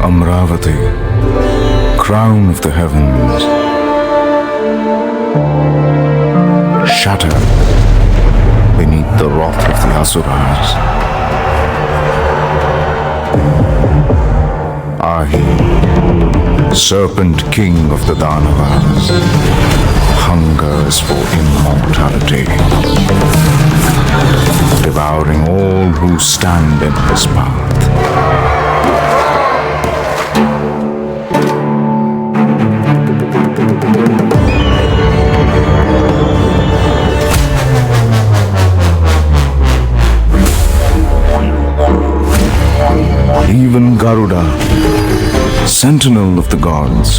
Amravati, crown of the heavens, shatter beneath the wrath of the Asuras. Ahi, serpent king of the Danavas, hungers for immortality, devouring all who stand in his path. Even Garuda, sentinel of the gods,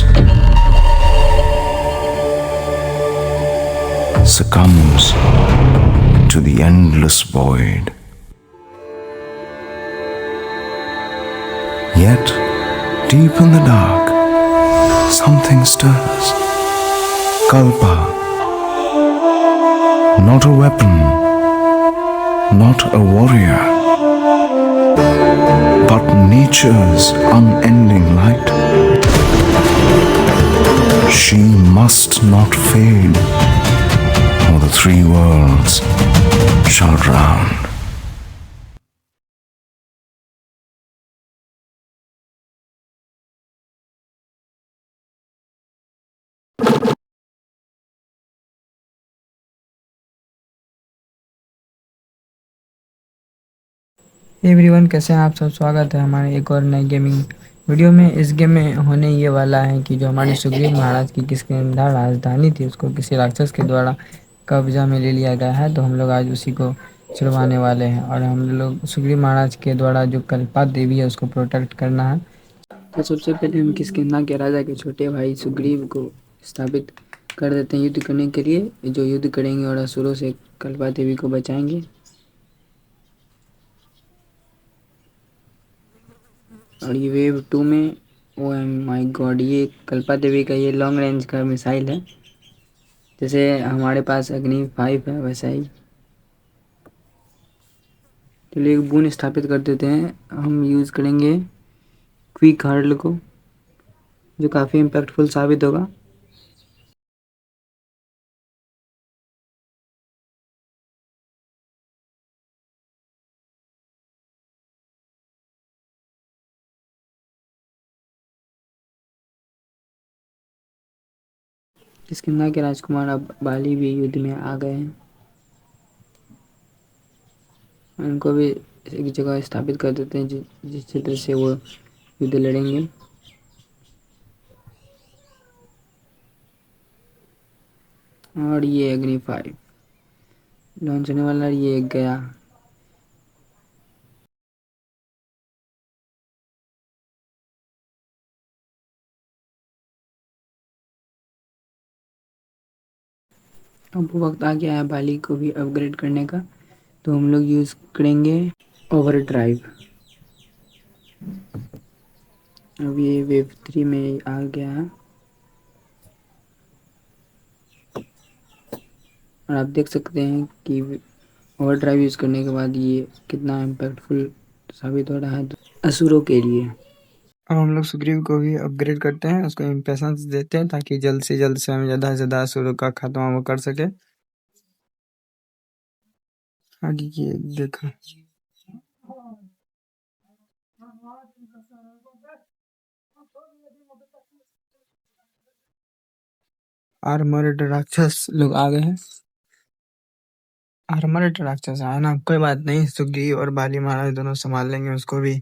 succumbs to the endless void. Yet, deep in the dark, something stirs. Kalpa, not a weapon, not a warrior, but nature's unending light. She must not fade, or the three worlds shall drown. Everyone, कैसे हैं आप सब। स्वागत है हमारे एक और नई गेमिंग वीडियो में। इस गेम में होने ये वाला है कि जो हमारे सुग्रीव महाराज की किष्किंधा राजधानी थी उसको किसी राक्षस के द्वारा कब्जा में ले लिया गया है। तो हम लोग आज उसी को छुड़वाने वाले हैं और हम लोग सुग्रीव महाराज के द्वारा जो कल्पा देवी है उसको प्रोटेक्ट करना है। तो सबसे पहले हम किष्किंधा के राजा के छोटे भाई सुग्रीव को स्थापित कर देते हैं युद्ध करने के लिए, जो युद्ध करेंगे और असुरों से कल्पा देवी को बचाएंगे। और ये वेव 2 में, ओ माय गॉड, ये कल्पा देवी का ये लॉन्ग रेंज का मिसाइल है। जैसे हमारे पास अग्नि 5 है वैसा ही। चलिए एक बून स्थापित कर देते हैं। हम यूज़ करेंगे क्विक हर्ल को, जो काफ़ी इम्पैक्टफुल साबित होगा। किष्किंधा के राजकुमार अब बाली भी युद्ध में आ गए हैं। उनको भी एक जगह स्थापित कर देते हैं जिस क्षेत्र से वो युद्ध लड़ेंगे। और ये अग्नि 5 लॉन्च होने वाला, ये गया। अब वक्त आ गया है बाली को भी अपग्रेड करने का। तो हम लोग यूज़ करेंगे ओवर ड्राइव। अब ये वेव 3 में आ गया है और आप देख सकते हैं कि ओवर ड्राइव यूज़ करने के बाद ये कितना इम्पैक्टफुल साबित हो रहा है असुरों के लिए। अब हम लोग सुग्रीव को भी अपग्रेड करते हैं, उसको इम्पेशंस देते हैं ताकि जल्द से हम ज़्यादा से ज़्यादा असुरों का खात्मा वो कर सके। आगे की देखो, आर्मर्ड राक्षस लोग आ गए हैं। आर्मर्ड राक्षस है ना, कोई बात नहीं, सुग्रीव और बाली महाराज दोनों संभाल लेंगे उसको भी,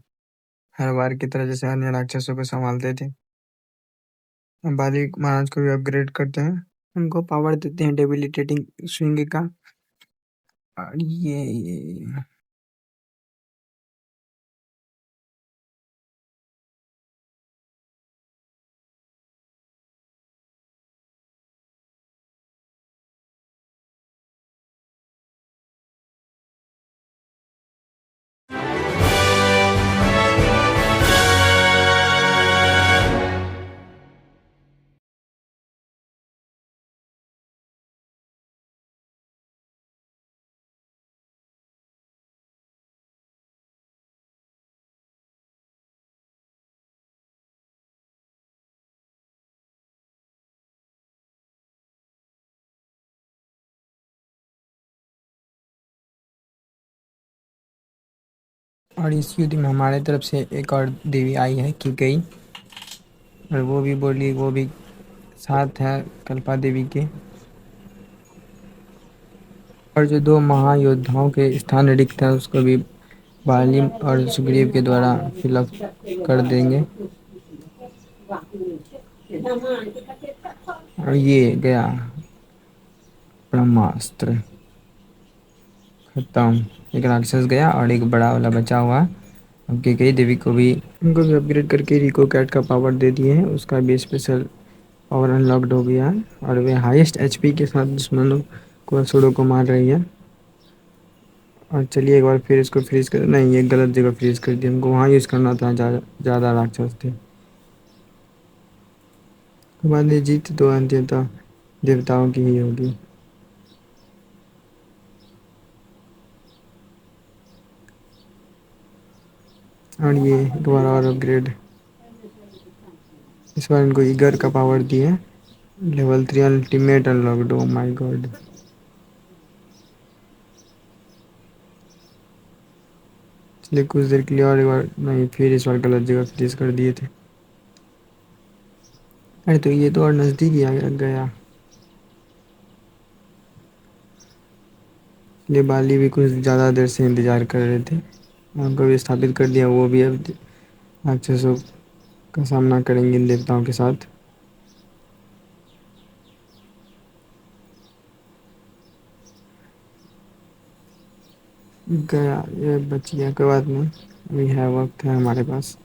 हर बार की तरह जैसे अन्य राक्षसों को संभालते थे। बाली महाराज को भी अपग्रेड करते हैं, उनको पावर देते हैं डेबिलिटेटिंग स्विंग का। और ये और इस युद्ध में हमारे तरफ से एक और देवी आई है की गई, और वो भी बोली, वो भी साथ है कल्पा देवी के। और जो दो महायोद्धाओं के स्थान रिक्त है उसको भी बालिम और सुग्रीव के द्वारा फिलअप कर देंगे। और ये गया ब्रह्मास्त्र, खत्म। एक राक्षस गया और एक बड़ा वाला बचा हुआ। अब कई देवी को भी, उनको भी अपग्रेड करके रिको कैट का पावर दे दिए हैं, उसका भी स्पेशल पावर अनलॉक्ड हो गया है। और वे हाईएस्ट एचपी के साथ दुश्मनों को, असुरों को मार रही है। और चलिए एक बार फिर इसको फ्रीज कर, नहीं ये गलत जगह फ्रीज कर दिया, हमको वहाँ यूज़ करना था, ज़्यादा राक्षस थे। तो बाद में जीत तो अंत्यतः देवताओं की ही होगी। और ये एक बार और अपग्रेड, इस बार इनको ईगर का पावर दिए, level 3 ultimate unlocked. Oh my God. चलिए कुछ देर के लिए और एक बार, नहीं फिर इस बार गलत जगह फ्रीज कर दिए थे। अरे तो ये तो और नज़दीक ही आ गया। ये बाली भी कुछ ज़्यादा देर से इंतज़ार कर रहे थे, उनको भी स्थापित कर दिया। वो भी अब राक्षसों का सामना करेंगे इन देवताओं के साथ। गया, ये बच गया, कोई बात नहीं, अभी है, वक्त है हमारे पास।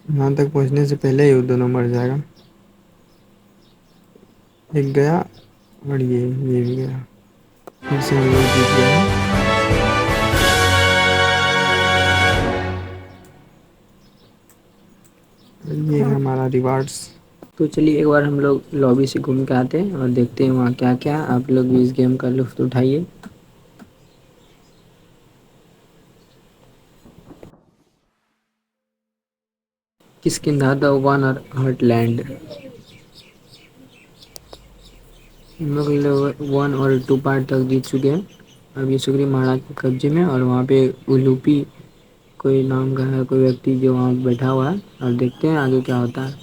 यहाँ तक पहुँचने से पहले ही वो दोनों मर जाएगा। एक गया और ये भी गया, फिर से हम लोग जीत गए हैं। और ये है हमारा रिवार्ड्स। तो चलिए एक बार हम लोग लॉबी से घूम के आते हैं और देखते हैं वहाँ क्या क्या। आप लोग भी इस गेम का लुत्फ़ उठाइए। किष्किंधा द वन और हर्टलैंड, हम लोग लेवल 1 और 2 पार्ट तक जीत चुके हैं। अब ये सुग्रीव महाराज के कब्जे में, और वहाँ पे उलूपी कोई नाम का है, कोई व्यक्ति जो वहाँ बैठा हुआ है, और देखते हैं आगे क्या होता है।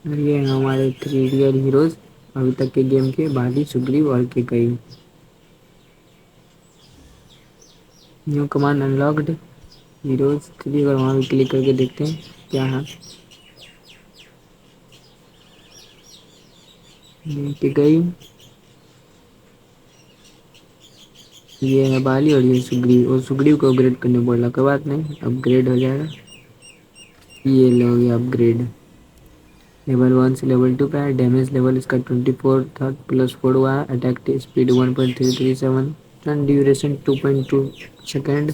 और ये हैं हमारे 3 रियल हीरोज़ अभी तक के गेम के, बाली, सुग्रीव और Kaikeyi. New command unlocked, heroes 3, और वहाँ भी क्लिक करके देखते हैं क्या है। केकई, ये है बाली, और ये सुग्रीव। और सुग्रीव को अपग्रेड करने बोला, कोई बात नहीं, अपग्रेड हो जाएगा। ये लो गया अपग्रेड, लेवल 1 से लेवल 2 पे है। डैमेज लेवल इसका 24 था, +4 हुआ है। Attack speed 1.337, turn duration 2.2 second.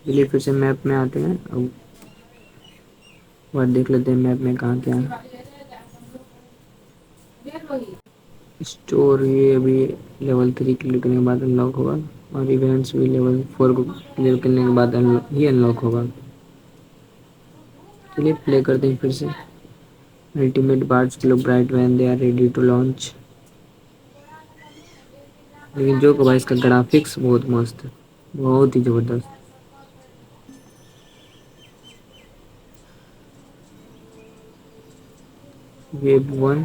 चलिए फिर से मैप में आते हैं, अब बार देख लेते हैं मैप में कहाँ क्या है। स्टोर ये अभी लेवल 3 क्लिक करने के बाद अनलॉक होगा, और इवेंट्स भी लेवल 4 को क्लिक करने के बाद ही अनलॉक होगा। चलिए प्ले करते हैं फिर से। अल्टीमेट बार्ड्स लोग bright when they are ready to launch. लेकिन जो भाई इसका ग्राफिक्स बहुत मस्त है, बहुत ही ज़बरदस्त। वेब 1,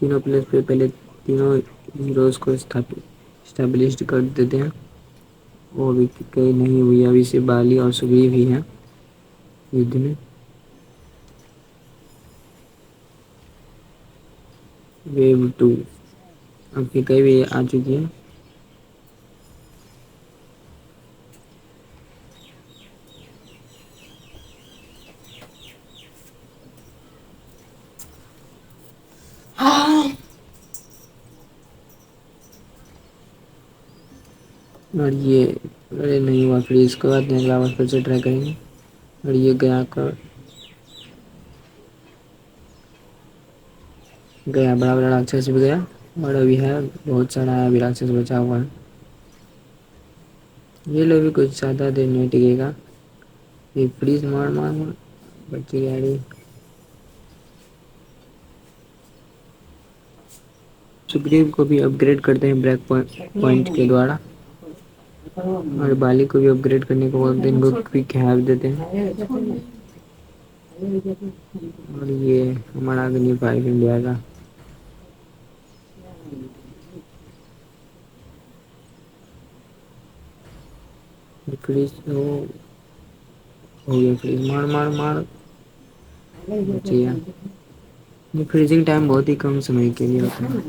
तीनों प्लेस पे पहले तीनों हीरोज़ को स्टैब्लिश्ड कर देते हैं। वो अभी कहीं नहीं हुई, अभी से बाली और सुग्रीव ही हैं युद्ध में। वेब 2 अब की कई भी आ चुकी है। और ये, अरे नहीं हुआ, फिर इसके बाद अगला बार फिर से ट्राई करेंगे। और ये गया बड़ा बड़ा राक्षस भी गया, और अभी है बहुत सारा अभी राक्षस बचा हुआ है। ये लोग भी कुछ ज़्यादा देर नहीं टिकेगा, ये फ्रीज मार मार मार बच गया अभी। सुग्रीव को भी अपग्रेड करते हैं ब्रेक पॉइंट के द्वारा, और बाली को भी अपग्रेड करने के बाद इनको क्विक हैव देते हैं। और ये हमारा अग्नि 5 इंडिया का। फ्रीज हो गया, फ्रीज मार मार मार बचिए। ये फ्रीजिंग टाइम बहुत ही कम समय के लिए होता है।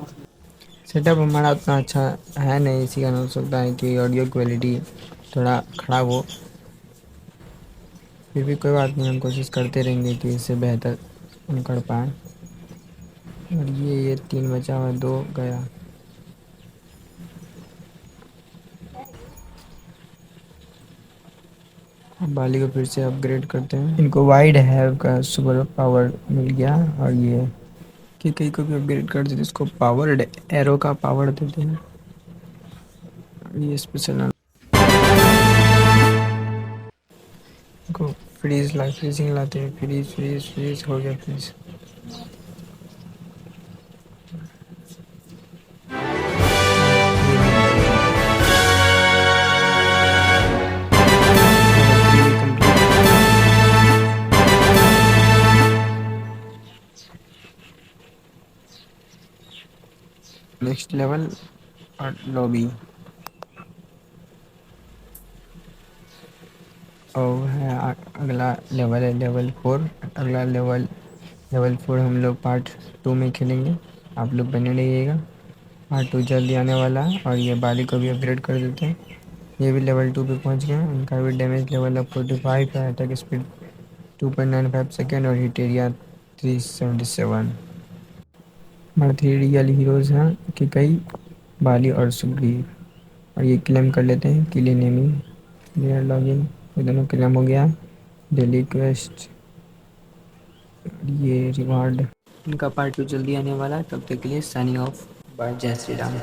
सेटअप हमारा उतना अच्छा है नहीं, इसी कारण हो सकता है कि ऑडियो क्वालिटी थोड़ा ख़राब हो। फिर भी कोई बात नहीं, हम कोशिश करते रहेंगे कि इससे बेहतर हम कर पाएँ। और ये 3 बचा हुआ, 2 गया। अब बाली को फिर से अपग्रेड करते हैं। इनको वाइड हैव का सुपर पावर मिल गया, और ये कि कई को भी अपग्रेड कर देते, इसको पावर्ड एरो का पावर देते हैं। ये स्पेशल को फ्रीजिंग लाते हैं। फ्रीज फ्रीज फ्रीज हो गया, फ्रीज। नेक्स्ट लेवल और लॉबी, और है अगला लेवल है लेवल 4। अगला लेवल 4 हम लोग पार्ट 2 में खेलेंगे। आप लोग बने रहिएगा, पार्ट 2 जल्दी आने वाला है। और ये बाली को भी अपग्रेड कर देते हैं। ये भी लेवल 2 पे पहुंच गए हैं। उनका भी डैमेज लेवल अब 45 है, अटैक स्पीड 2.95 सेकेंड, और हिट एरिया 377। हमारे 3 रियल हीरोज़ हैं कि कई बाली और सुग्रीव। और ये क्लेम कर लेते हैं किले नेमी क्लियर लॉगिन, ये दोनों क्लेम हो गया। डेली क्वेस्ट, ये रिवार्ड। इनका पार्ट 2 जल्दी आने वाला है। तब तक के लिए साइनिंग ऑफ, बाय, जय श्री राम।